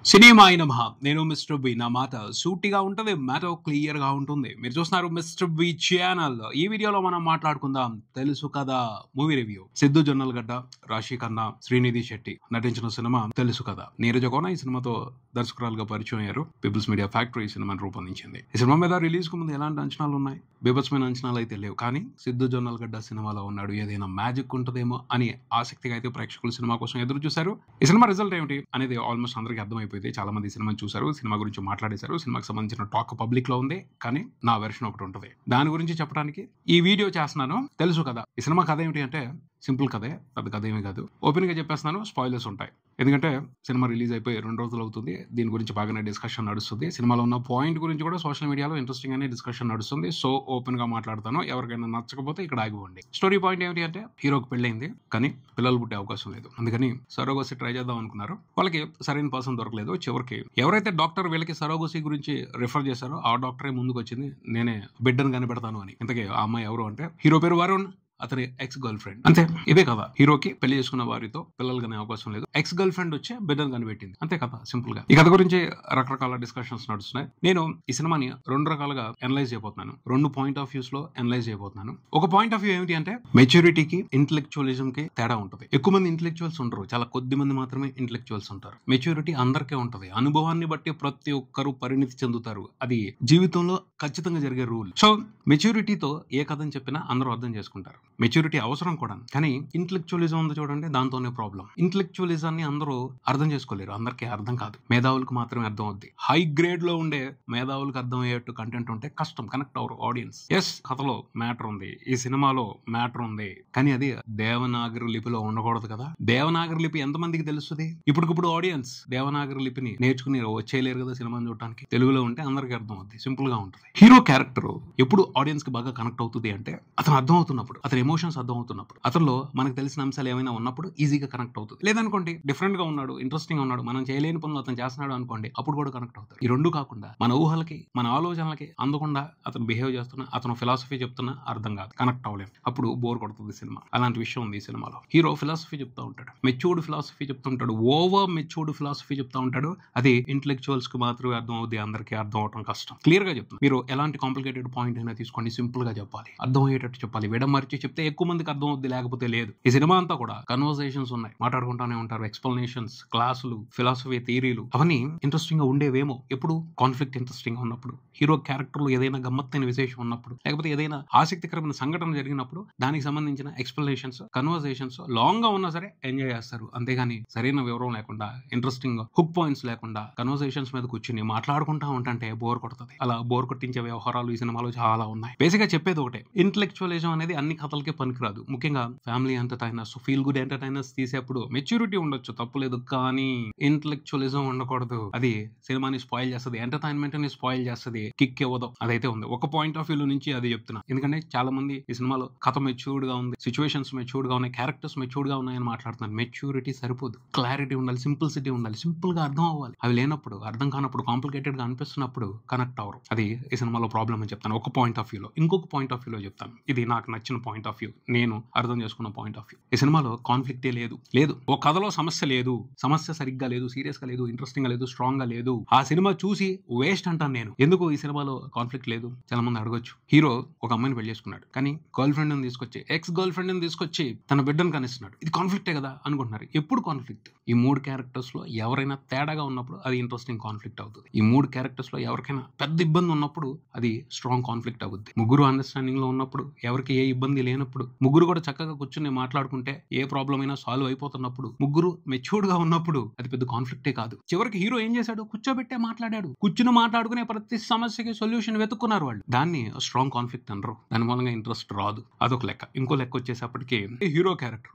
సినిమాయి నమః. నేను mister B. నా మాట సూటిగా ఉంటది, మ్యాటర్ క్లియర్ గా ఉంటుంది. మీరు చూస్తున్నారు మిస్టర్ బి ఛానల్. ఈ వీడియోలో మనం మాట్లాడుకుందాం తెలుసు కదా మూవీ రివ్యూ. సిద్ధు జొన్నలగడ్డ, రాశి ఖన్నా, శ్రీనిధి శెట్టి నటించిన సినిమా తెలుసు కదా. నీరజ కోన ఈ సినిమాతో దర్శకురాలుగా పరిచయం అయ్యారు. పీపుల్స్ మీడియా ఫ్యాక్టరీ ఈ సినిమాని రూపొందించింది. ఈ సినిమా మీద రిలీజ్ కు ముందు ఎలాంటి అంచనాలు ఉన్నాయి? బీభత్సమైన అంచనాలు అయితే లేవు. కానీ సిద్ధు జొన్నలగడ్డ సినిమాలో ఉన్నాడు, ఏదైనా మ్యాజిక్ ఉంటుందేమో అని ఆసక్తిగా అయితే ప్రేక్షకులు సినిమా కోసం ఎదురు చూశారు. ఈ సినిమా రిజల్ట్ ఏమిటి అనేది ఆల్మోస్ట్ అందరికీ అర్థమైపోయింది. చాలా మంది సినిమాని చూశారు, సినిమా గురించి మాట్లాడేశారు. సినిమాకి సంబంధించిన టాక్ పబ్లిక్ లో ఉంది. కానీ నా వెర్షన్ ఒకటి ఉంటుంది, దాని గురించి చెప్పడానికి ఈ వీడియో చేస్తున్నాను. తెలుసు కదా. ఈ సినిమా కథ ఏమిటి అంటే సింపుల్ కథే, పెద్ద కథ ఏమీ కాదు. ఓపెన్ గా చెప్పేస్తున్నాను, స్పాయిలర్స్ ఉంటాయి. ఎందుకంటే సినిమా రిలీజ్ అయిపోయి 2 రోజులు అవుతుంది. దీని గురించి బాగానే డిస్కషన్ నడుస్తుంది. సినిమాలో ఉన్న పాయింట్ గురించి కూడా సోషల్ మీడియాలో ఇంట్రెస్టింగ్ గానే డిస్కషన్ నడుస్తుంది. సో ఓపెన్ గా మాట్లాడతాను. ఎవరికైనా నచ్చకపోతే ఇక్కడ ఆగిపోండి. స్టోరీ పాయింట్ ఏమిటి అంటే హీరోకి పెళ్ళైంది, కానీ పిల్లలు పుట్టే అవకాశం లేదు. అందుకని సరోగసి ట్రై చేద్దాం అనుకున్నారు. వాళ్ళకి సరైన పర్సన్ దొరకలేదు. చివరికి ఎవరైతే డాక్టర్ వీళ్ళకి సరోగసి గురించి రిఫర్ చేశారో ఆ డాక్టరే ముందుకు వచ్చింది, నేనే బిడ్డను కనిపెడతాను అని. ఇంతకీ ఆ అమ్మాయి ఎవరు అంటే హీరో పేరు వరుణ్, అతని ఎక్స్ గర్ల్ ఫ్రెండ్. అంతే, ఇదే కదా. హీరోకి పెళ్లి చేసుకున్న వారితో పిల్లలు కనే అవకాశం లేదు. ఎక్స్ గర్ల్ ఫ్రెండ్ వచ్చే బిడ్డను కనిపెట్టింది. అంతే కదా, సింపుల్ గా. ఈ కథ గురించి రకరకాల డిస్కషన్స్ నడుస్తున్నాయి. నేను ఈ సినిమాని 2 రకాలుగా అనలైజ్ చేయబోతున్నాను. 2 పాయింట్ ఆఫ్ వ్యూస్ లో అనలైజ్ చేయబోతున్నాను. ఒక పాయింట్ ఆఫ్ వ్యూ ఏమిటి అంటే మెచ్యూరిటీకి ఇంటెలెక్చువలిజం కి తేడా ఉంటుంది. ఎక్కువ మంది ఇంటెలెక్చువల్స్ ఉంటారు, చాలా కొద్ది మంది మాత్రమే ఇంటెలెక్చువల్స్ ఉంటారు. మెచ్యూరిటీ అందరికీ ఉంటుంది. అనుభవాన్ని బట్టి ప్రతి ఒక్కరు పరిణితి చెందుతారు. అది జీవితంలో ఖచ్చితంగా జరిగే రూల్. సో మెచ్యూరిటీతో ఏ కథని చెప్పినా అందరూ అర్థం చేసుకుంటారు. మెచ్యూరిటీ అవసరం కూడా. కానీ ఇంటెలెక్చువలిజం ఉంది చూడండి, దాంతోనే ప్రాబ్లం. ఇంటెలెక్చువలిజాన్ని అందరూ అర్థం చేసుకోలేరు, అందరికీ అర్థం కాదు. మేధావులకు మాత్రమే అర్థం అవుద్ది. హై గ్రేడ్ లో ఉండే మేధావులకు అర్థం అయ్యేట్టు కంటెంట్ ఉంటే కష్టం, కనెక్ట్ అవర్ ఆడియన్స్. ఎస్, కథలో మ్యాటర్ ఉంది, ఈ సినిమాలో మ్యాటర్ ఉంది, కానీ అది దేవనాగరి లిపిలో ఉండకూడదు కదా. దేవనాగరి లిపి ఎంతమందికి తెలుస్తుంది? ఇప్పటికిప్పుడు ఆడియన్స్ దేవనాగరి లిపిని నేర్చుకుని వచ్చేయలేరు కదా సినిమాని చూడటానికి. తెలుగులో ఉంటే అందరికీ అర్థం అవుతుంది, సింపుల్ గా ఉంటుంది. హీరో క్యారెక్టర్ ఎప్పుడు ఆడియన్స్ కి బాగా కనెక్ట్ అవుతుంది అంటే అతను అర్థం అవుతున్నప్పుడు, అతని ఎమోషన్స్ అర్థం అవుతున్నప్పుడు, అతనిలో మనకు తెలిసిన అంశాలు ఏమైనా ఉన్నప్పుడు ఈజీగా కనెక్ట్ అవుతుంది. లేదనుకోండి డిఫరెంట్ గా ఉన్నాడు, ఇంట్రెస్టింగ్ గా ఉన్నాడు, మనం చేయలేని పనులు అతను చేస్తున్నాడు అనుకోండి, అప్పుడు కూడా కనెక్ట్ అవుతారు. ఈ రెండు కాకుండా మన ఊహలకి మన ఆలోచనలకి అందకుండా అతను బిహేవ్ చేస్తున్నా, అతను ఫిలాసఫీ చెప్తున్నా అర్థం కాదు, కనెక్ట్ అవ్వలేదు. అప్పుడు బోర్ కొడుతుంది సినిమా. అలాంటి విషయం ఉంది ఈ సినిమాలో. హీరో ఫిలాసఫీ చెప్తా ఉంటాడు, మెచ్యూర్డ్ ఫిలాసఫీ చెప్తుంటాడు, ఓవర్ మెచ్యూర్డ్ ఫిలాసఫీ చెప్తా ఉంటాడు. అది ఇంటెలెక్చువల్స్ కి మాత్రమే అర్థం అవుతుంది, అందరికీ అర్థం అవడం కష్టం. క్లియర్ గా చెప్తాను. మీరు ఎలాంటి కాంప్లికేటెడ్ పాయింట్ అయినా తీసుకోండి, సింపుల్ గా చెప్పాలి, అర్థం అయ్యేటట్టు చెప్పాలి. విడమర్చి చెప్తే ఎక్కువ మందికి అర్థం అవుద్ది, లేకపోతే లేదు. ఈ సినిమా అంతా కూడా కన్వర్సేషన్స్ ఉన్నాయి, మాట్లాడుకుంటానే ఉంటారు. ఎక్స్ప్లెనేషన్స్, క్లాసులు, ఫిలాసఫీ థియరీలు అవన్నీ ఇంట్రెస్టింగ్ గా ఉండేవేమో. ఎప్పుడు కాన్ఫ్లిక్ట్ ఇంట్రెస్టింగ్ గా ఉన్నప్పుడు, హీరో క్యారెక్టర్ లో ఏదైనా గమ్మత్తైన విశేషం ఉన్నప్పుడు, లేకపోతే ఏదైనా ఆసక్తికరమైన సంఘటన జరిగినప్పుడు దానికి సంబంధించిన ఎక్స్ప్లెనేషన్స్, కన్వర్సేషన్స్ లాంగ్ గా ఉన్నా సరే ఎంజాయ్ చేస్తారు. అంతేగాని సరైన వివరం లేకుండా, ఇంట్రెస్టింగ్ హుక్ పాయింట్స్ లేకుండా కన్వర్సేషన్స్ మీద కూర్చుని మాట్లాడుకుంటా ఉంటే బోర్ కొడుతుంది. అలా బోర్ కొట్టించే వ్యవహారాలు ఈ సినిమాలో చాలా ఉన్నాయి. బేసిక్ గా చెప్పేది ఒకటే, ఇంటెలెక్చువలిజం అనేది అన్ని కథలకి పనికిరాదు. ముఖ్యంగా family entertainers, feel good entertainers తీసేప్పుడు మెచ్యూరిటీ ఉండొచ్చు, తప్పులేదు, కానీ ఇంటెలెక్చువలిజం ఉండకూడదు. అది సినిమాని స్పాయిల్ చేస్తుంది, ఎంటర్టైన్మెంట్ ని స్పాయిల్ చేస్తుంది, కిక్ ఇవ్వదు. అదైతే ఉంది. ఒక పాయింట్ ఆఫ్ వ్యూ నుంచి అది చెప్తున్నా. ఎందుకంటే చాలా మంది ఈ సినిమాలో కథ మెచ్యూర్డ్ గా ఉంది, సిచ్యువేషన్స్ మెచ్యూర్డ్ గా ఉన్నాయి, క్యారెక్టర్స్ మెచ్యూర్డ్ గా ఉన్నాయని మాట్లాడుతున్నారు. మెచ్యూరిటీ సరిపోదు, క్లారిటీ ఉండాలి, సింప్లిసిటీ ఉండాలి, సింపుల్ గా అర్థం అవ్వాలి. అవి లేనప్పుడు, అర్థం కానప్పుడు, కాంప్లికేటెడ్ గా అనిపిస్తున్నప్పుడు కనెక్ట్ అవ్వరు. అది ఈ సినిమాలో ప్రాబ్లం అని చెప్తాను ఒక పాయింట్ ఆఫ్ వ్యూలో. ఇంకొక పాయింట్ ఆఫ్ వ్యూలో చెప్తాను, ఇది నాకు నచ్చిన పాయింట్ ఆఫ్ వ్యూ, నేను అర్థం చేసుకున్న పాయింట్ ఆఫ్ వ్యూ. ఈ సినిమాలో కాన్ఫ్లిక్టే లేదు. ఓ కథలో సమస్య లేదు, సమస్య సరిగ్గా లేదు, సీరియస్ గా లేదు, ఇంట్రెస్టింగ్ గా లేదు, స్ట్రాంగ్ గా లేదు. ఆ సినిమా చూసి వేస్ట్ అంటాను నేను. ఎందుకు ఈ సినిమాలో కాన్ఫ్లిక్ట్ లేదు? చాలా మంది అడగొచ్చు. హీరో ఒక అమ్మాయిని పెళ్లి చేసుకున్నాడు, కానీ గర్ల్ ఫ్రెండ్ ని తీసుకొచ్చి, ఎక్స్ గర్ల్ ఫ్రెండ్ ని తీసుకొచ్చి తన బిడ్డను కనిస్తున్నాడు. ఇది కాన్ఫ్లిక్టే కదా అనుకుంటున్నారు. ఎప్పుడు కాన్ఫ్లిక్ట్? ఈ 3 క్యారెక్టర్స్ లో ఎవరైనా తేడాగా ఉన్నప్పుడు అది ఇంట్రెస్టింగ్ కాన్ఫ్లిక్ట్ అవుతుంది. ఈ 3 క్యారెక్టర్స్ లో ఎవరికైనా పెద్ద ఇబ్బంది ఉన్నప్పుడు అది స్ట్రాంగ్ కాన్ఫ్లిక్ట్ అవుతుంది. ముగ్గురు అండర్స్టాండింగ్ లో ఉన్నప్పుడు, ఎవరికి ఏ ఇబ్బంది లేనప్పుడు, ముగ్గురు కూడా చక్కగా కూర్చుని మాట్లాడుకుంటే ఏ ప్రాబ్లం అయినా సాల్వ్ అయిపోతున్నప్పుడు, ముగ్గురు మెచ్యూర్డ్ గా ఉన్నప్పుడు అది పెద్ద కాన్ఫ్లిక్టే కాదు. చివరికి హీరో ఏం చేశాడు? కూర్చోబెట్టే మాట్లాడాడు. కూర్చుని మాట్లాడుకునే ప్రతి సమస్యకి సొల్యూషన్ వెతుక్కున్నారు వాళ్ళు. దాన్ని స్ట్రాంగ్ కాన్ఫ్లిక్ట్ అనరు. దాని మూలంగా ఇంట్రెస్ట్ రాదు. అదొక లెక్క. ఇంకో లెక్క వచ్చేసప్పటికి హీరో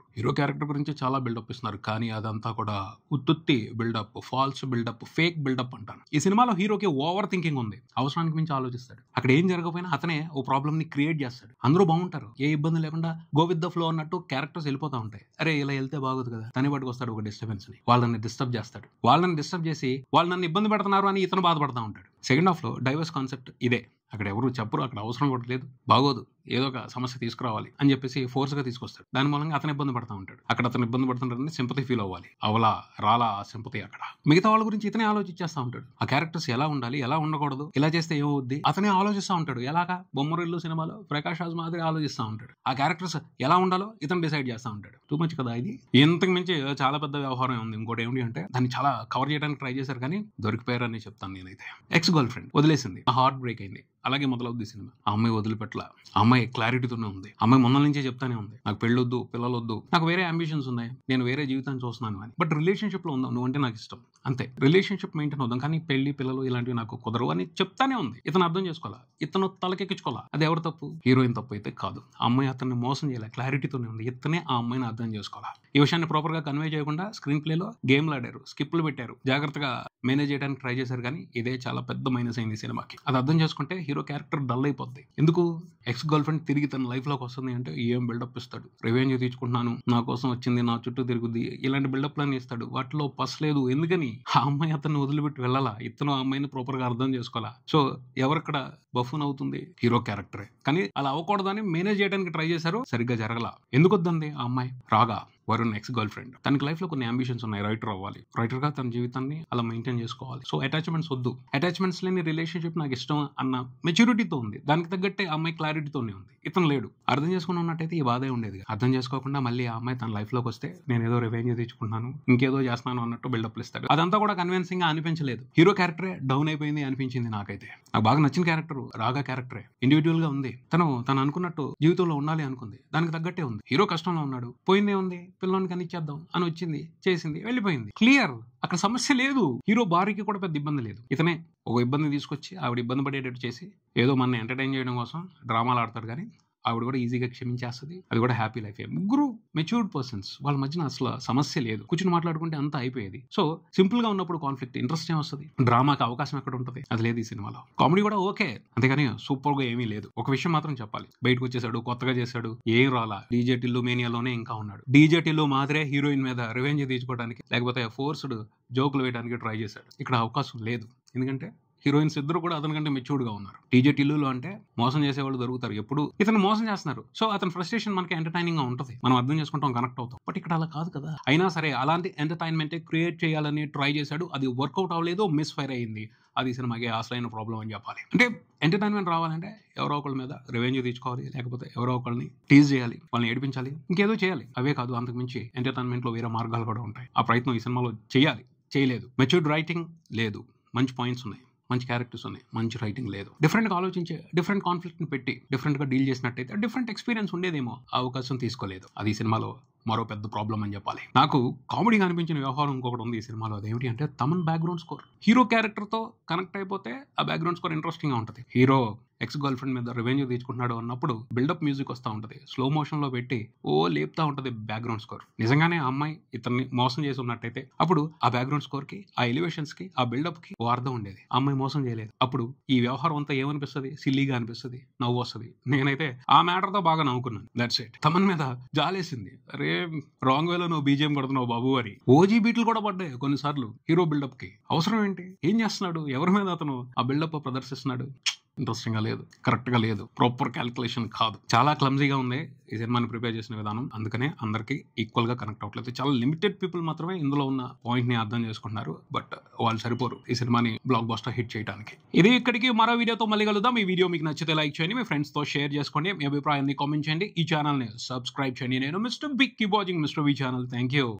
క్యారెక్టర్ గురించి చాలా బిల్డప్ ఇస్తున్నారు, కానీ అదంతా కూడా ఉత్తుత్తి buildup, false buildup, fake buildup అంటాను. ఈ సినిమాలో హీరోకి ఓవర్ థింకింగ్ ఉంది, అవసరానికి మించి ఆలోచిస్తాడు. అక్కడ ఏం జరగకపోయినా అతనే ఓ ప్రాబ్లమ్ ని క్రియేట్ చేస్తాడు. అందరూ బాగుంటారు, ఏ ఇబ్బంది లేకుండా గో విత్ ద ఫ్లో అన్నట్టు క్యారెక్టర్స్ వెళ్ళిపోతా ఉంటాయి. అరే ఇలా వెళ్తే బాగోదు కదా, తని పట్టుకు వస్తాడు ఒక డిస్టర్బెన్స్ ని, వాళ్ళని డిస్టర్బ్ చేస్తాడు. వాళ్ళని డిస్టర్బ్ చేసి వాళ్ళు నన్ను ఇబ్బంది పెడుతున్నారు అని ఇతను బాధపడతా ఉంటాడు. సెకండ్ హాఫ్ లో డైవర్స్ కాన్సెప్ట్ ఇదే. అక్కడ ఎవరు చెప్పరు, అక్కడ అవసరం కూడా లేదు, బాగోదు. ఏదో ఒక సమస్య తీసుకురావాలి అని చెప్పేసి ఫోర్స్ గా తీసుకొస్తాడు. దాని మూలంగా అతను ఇబ్బంది పడతా ఉంటాడు. అక్కడ అతను ఇబ్బంది పడుతుంటాడని సింపతి ఫీల్ అవ్వాలి. అవలా రాలా ఆ సింపతి అక్కడ. మిగతా వాళ్ళ గురించి ఇతనే ఆలోచించేస్తా ఉంటాడు. ఆ క్యారెక్టర్స్ ఎలా ఉండాలి, ఎలా ఉండకూడదు, ఇలా చేస్తే ఏమవుద్ది అతనే ఆలోచిస్తా ఉంటాడు. ఎలాగా బొమ్మరిల్లు సినిమాలో ప్రకాష్ రాజ్ మాదిరి ఆలోచిస్తా ఉంటాడు. ఆ క్యారెక్టర్స్ ఎలా ఉండాలో ఇతను డిసైడ్ చేస్తా ఉంటాడు. టూ మచ్ కదా ఇది. ఇంతకు మించి చాలా పెద్ద వ్యవహారం ఉంది. ఇంకోటి ఏమిటి అంటే దాన్ని చాలా కవర్ చేయడానికి ట్రై చేశారు కానీ దొరికిపోయారని చెప్తాను నేనైతే. ఎక్స్ గర్ల్ ఫ్రెండ్ వదిలేసింది, ఆ హార్ట్ బ్రేక్ అయింది. అలాగే మొదలవుద్ది సినిమా. ఆ అమ్మాయి వదిలిపెట్ల, ఆ అమ్మాయి క్లారిటీతోనే ఉంది. అమ్మాయి మొన్న నుంచే చెప్తానే ఉంది, నాకు పెళ్ళొద్దు, పిల్లలొద్దు, నాకు వేరే అంబిషన్స్ ఉన్నాయి, నేను వేరే జీవితాన్ని చూస్తున్నాను అని. బట్ రిలేషన్షిప్ లో ఉందాం, నువ్వంటే నాకు ఇష్టం అంతే, రిలేషన్షిప్ మెయింటైన్ అవుదాం, కానీ పెళ్లి పిల్లలు ఇలాంటివి నాకు కుదరవు అని చెప్తానే ఉంది. ఇతను అర్థం చేసుకోవాలా, ఇతను తలకెక్కించుకోవాలా. అది ఎవరు తప్పు? హీరోయిన్ తప్పు అయితే కాదు. ఆ అమ్మాయి అతన్ని మోసం చేయాలి, క్లారిటీతోనే ఉంది. ఇతనే ఆ అమ్మాయిని అర్థం చేసుకోవాలా. ఈ విషయాన్ని ప్రాపర్ గా కన్వే చేయకుండా స్క్రీన్ ప్లేలో గేమ్లు ఆడారు, స్కిప్లు పెట్టారు, జాగ్రత్తగా మేనేజ్ చేయడానికి ట్రై చేశారు. కానీ ఇదే చాలా పెద్ద మైనస్ అయింది సినిమాకి. అది అర్థం చేసుకుంటే హీరో క్యారెక్టర్ డల్ అయిపోద్ది. ఎందుకు? ఎక్స్ గర్ల్ ఫ్రెండ్ తిరిగి తన లైఫ్ లోకి వస్తుంది అంటే ఏం బిల్డప్ ఇస్తాడు. రివెంజ్ తీర్చుకుంటున్నాను, నా కోసం వచ్చింది, నా చుట్టూ తిరుగుద్ది, ఇలాంటి బిల్డప్ లని ఇస్తాడు. వాటిలో పస్ లేదు. ఎందుకని? ఆ అమ్మాయి అతన్ని వదిలిపెట్టి వెళ్ళాలా, ఇతను ఆ అమ్మాయిని ప్రాపర్ గా అర్థం చేసుకోవాలా. సో ఎవరక్కడ బఫూన్ అవుతుంది? హీరో క్యారెక్టరే. కానీ అలా అవ్వకూడదని మేనేజ్ చేయడానికి ట్రై చేశారు, సరిగ్గా జరగల. ఎందుకు వద్దంది ఆ అమ్మాయి? రాగా వరుణ్ ఎక్స్ గర్ల్ ఫ్రెండ్, తనకి లైఫ్ లో కొన్ని అంబిషన్స్ ఉన్నాయి. రైటర్ అవ్వాలి, రైటర్ గా తన జీవితాన్ని అలా మెయింటైన్ చేసుకోవాలి. సో అటాచ్మెంట్స్ వద్దు, అటాచ్మెంట్స్ లేని రిలేషన్షిప్ నాకు ఇష్టం అన్న మెచ్యూరిటీతో ఉంది. దానికి తగ్గట్టే అమ్మాయి క్లారిటీతోనే ఉంది. ఇతను లేడు. అర్థం చేసుకుని ఉన్నట్టయితే ఈ బాధే ఉండేది. అర్థం చేసుకోకుండా మళ్ళీ ఆ అమ్మాయి తన లైఫ్ లోకి వస్తే నేను ఏదో రివెంజ్ తెచ్చుకుంటున్నాను, ఇంకేదో చేస్తున్నాను అన్నట్టు బిల్డప్ ఇస్తాడు. అదంతా కూడా కన్విన్సింగ్ గా అనిపించలేదు. హీరో క్యారెక్టరే డౌన్ అయిపోయింది అనిపించింది నాకైతే. నాకు బాగా నచ్చిన క్యారెక్టర్ రాగా క్యారెక్టరే. ఇండివిజువల్ గా ఉంది. తను అనుకున్నట్టు జీవితంలో ఉండాలి అనుకుంది, దానికి తగ్గట్టే ఉంది. హీరో కష్టంలో ఉన్నాడు, పోయిందే ఉంది, పిల్లోని కనిచ్చేద్దాం అని వచ్చింది, చేసింది, వెళ్ళిపోయింది. క్లియర్. అక్కడ సమస్య లేదు. హీరో భార్యకి కూడా పెద్ద ఇబ్బంది లేదు. ఇతనే ఒక ఇబ్బంది తీసుకొచ్చి ఆవిడ ఇబ్బంది పడేటట్టు చేసి ఏదో మన ఎంటర్టైన్ చేయడం కోసం డ్రామాలు ఆడతారు. కానీ ఆవిడ కూడా ఈజీగా క్షమించేస్తుంది. అది కూడా హ్యాపీ లైఫ్. ముగ్గురు మెచ్యూర్డ్ పర్సన్స్, వాళ్ళ మధ్యన అసలు సమస్య లేదు. కూర్చుని మాట్లాడుకుంటే అంతా అయిపోయేది. సో సింపుల్ గా ఉన్నప్పుడు కాన్ఫ్లిక్ట్ ఇంట్రెస్ట్ ఏమొస్తుంది? డ్రామాకి అవకాశం ఎక్కడ ఉంటుంది? అది లేదు ఈ సినిమాలో. కామెడీ కూడా ఓకే, అంతేగాని సూపర్ గా ఏమీ లేదు. ఒక విషయం మాత్రం చెప్పాలి, బయటకు వచ్చేసాడు, కొత్తగా చేశాడు, ఏం రాలా. డీజే టిల్లు మేనియాలోనే ఇంకా ఉన్నాడు. డీజే టిల్లు మాదిరే హీరోయిన్ మీద రివెంజ్ తీసుకోవడానికి లేకపోతే ఫోర్స్డ్ జోకులు వేయడానికి ట్రై చేశాడు. ఇక్కడ అవకాశం లేదు. ఎందుకంటే హీరోయిన్స్ ఇద్దరు కూడా అతని కంటే మెచ్యూర్డ్ గా ఉన్నారు. టీజే టిల్లులో అంటే మోసం చేసేవాళ్ళు దొరుకుతారు, ఎప్పుడు ఇతను మోసం చేస్తున్నారు. సో అతని ఫ్రస్ట్రేషన్ మనకి ఎంటర్టైనింగ్ గా ఉంటుంది, మనం అర్థం చేసుకుంటాం, కనెక్ట్ అవుతాం. బట్ ఇక్కడ అలా కాదు కదా. అయినా సరే అలాంటి ఎంటర్టైన్మెంట్ క్రియేట్ చేయాలని ట్రై చేశాడు. అది వర్కౌట్ అవ్వలేదు, మిస్ ఫైర్ అయింది. అది సినిమాకి అసలైన ప్రాబ్లం అని చెప్పాలి. అంటే ఎంటర్టైన్మెంట్ రావాలంటే ఎవరో ఒకళ్ళ మీద రివెంజ్ తీసుకోవాలి, లేకపోతే ఎవరో ఒకళ్ళని టీజ్ చేయాలి, వాళ్ళని ఏడిపించాలి, ఇంకేదో చేయాలి. అవే కాదు, అంతకు మించి ఎంటర్టైన్మెంట్ లో వేరే మార్గాలు కూడా ఉంటాయి. ఆ ప్రయత్నం ఈ సినిమాలో చేయాలి, చేయలేదు. మెచ్యూర్డ్ రైటింగ్ లేదు, మంచి పాయింట్స్ ఉన్నాయి, మంచి క్యారెక్టర్స్ ఉన్నాయి, మంచి రైటింగ్ లేదు. డిఫరెంట్ గా ఆలోచించే, డిఫరెంట్ కాన్ఫ్లిక్ట్ ని పెట్టి డిఫరెంట్ గా డీల్ చేసినట్టయితే డిఫరెంట్ ఎక్స్పీరియన్స్ ఉండేదేమో. అవకాశం తీసుకోలేదు. అది ఈ సినిమాలో మరో పెద్ద ప్రాబ్లం అని చెప్పాలి. నాకు కామెడీగా అనిపించిన వ్యవహారం ఇంకొకటి ఉంది ఈ సినిమాలో. అదేమిటి అంటే Thaman background score. Hero character తో కనెక్ట్ అయిపోతే ఆ బ్యాక్గ్రౌండ్ స్కోర్ ఇంట్రెస్టింగ్ గా ఉంటుంది. హీరో ఎక్స్ గర్ల్ ఫ్రెండ్ మీద రివెంజ్ తీసుకుంటున్నాడు అన్నప్పుడు బిల్డప్ మ్యూజిక్ వస్తూ ఉంటుంది, స్లో మోషన్ లో పెట్టి లేపుతా ఉంటుంది బ్యాక్గ్రౌండ్ స్కోర్. నిజంగానే ఆ అమ్మాయి ఇతన్ని మోసం చేసి ఉన్నట్టయితే అప్పుడు ఆ బ్యాక్గ్రౌండ్ స్కోర్ కి, ఆ ఎలివేషన్స్ కి, ఆ బిల్డప్ కి ఓ అర్థం ఉండేది. ఆ అమ్మాయి మోసం చేయలేదు. అప్పుడు ఈ వ్యవహారం అంతా ఏమనిపిస్తుంది? సిల్లీగా అనిపిస్తుంది, నవ్వు వస్తుంది. నేనైతే ఆ మ్యాటర్ తో బాగా నవ్వుకున్నాను. That's it. తమన్ మీద జాలేసింది, అరే రాంగ్ వేలో నువ్వు బీజేఎం కొడుతున్నావు బాబు అని. ఓజీ బీట్లు కూడా పడ్డాయి కొన్నిసార్లు హీరో బిల్డప్ కి. అవసరం ఏంటి? ఏం చేస్తున్నాడు? ఎవరి మీద అతను ఆ బిల్డప్ ప్రదర్శిస్తున్నాడు? ఇంట్రెస్టింగ్ గా లేదు, కరెక్ట్ గా లేదు, ప్రాపర్ క్యాల్కులేషన్ కాదు. చాలా క్లమ్జీగా ఉంది ఈ సినిమాని ప్రిపేర్ చేసిన విధానం. అందుకనే అందరికి ఈక్వల్ గా కనెక్ట్ అవ్వట్లేదు. చాలా లిమిటెడ్ పీపుల్ మాత్రమే ఇందులో ఉన్న పాయింట్ ని అర్థం చేసుకుంటున్నారు. బట్ వాళ్ళు సరిపోరు ఈ సినిమాని బ్లాక్ బస్టర్ హిట్ చేయడానికి. ఇది ఇక్కడికి. మరో వీడియోతో మళ్ళీ కలుద్దాం. ఈ వీడియో మీకు నచ్చితే లైక్ చేయండి, మీ ఫ్రెండ్స్ తో షేర్ చేసుకోండి, మీ అభిప్రాయాన్ని కామెంట్ చేయండి, ఈ ఛానల్ ని సబ్స్క్రైబ్ చేయండి. నేను mister big, keep watching mister V channel. Thank you.